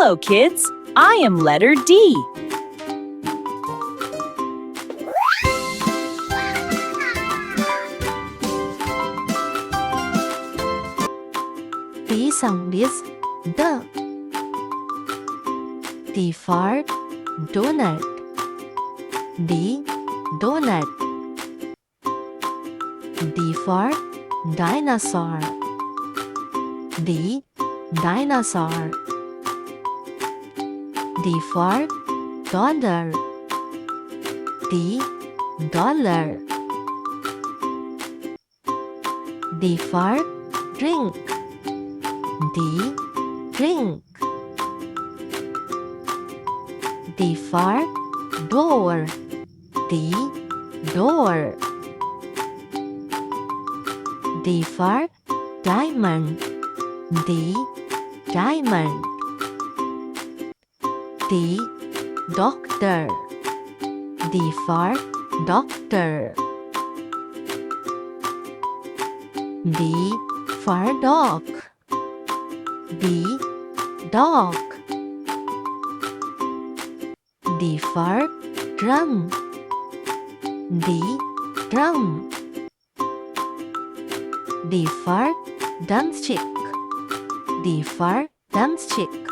Hello, kids. I am letter D. D sound is D. D for donut. D, donut. D for dinosaur. D, dinosaur. D for dollar. D, dollar. D for drink. D, drink. D for door. D, door. D for diamond. D, diamond. D, doctor. D for doctor. D for dog. D, dog. D for drum. D, drum. D for drumstick. D for drumstick.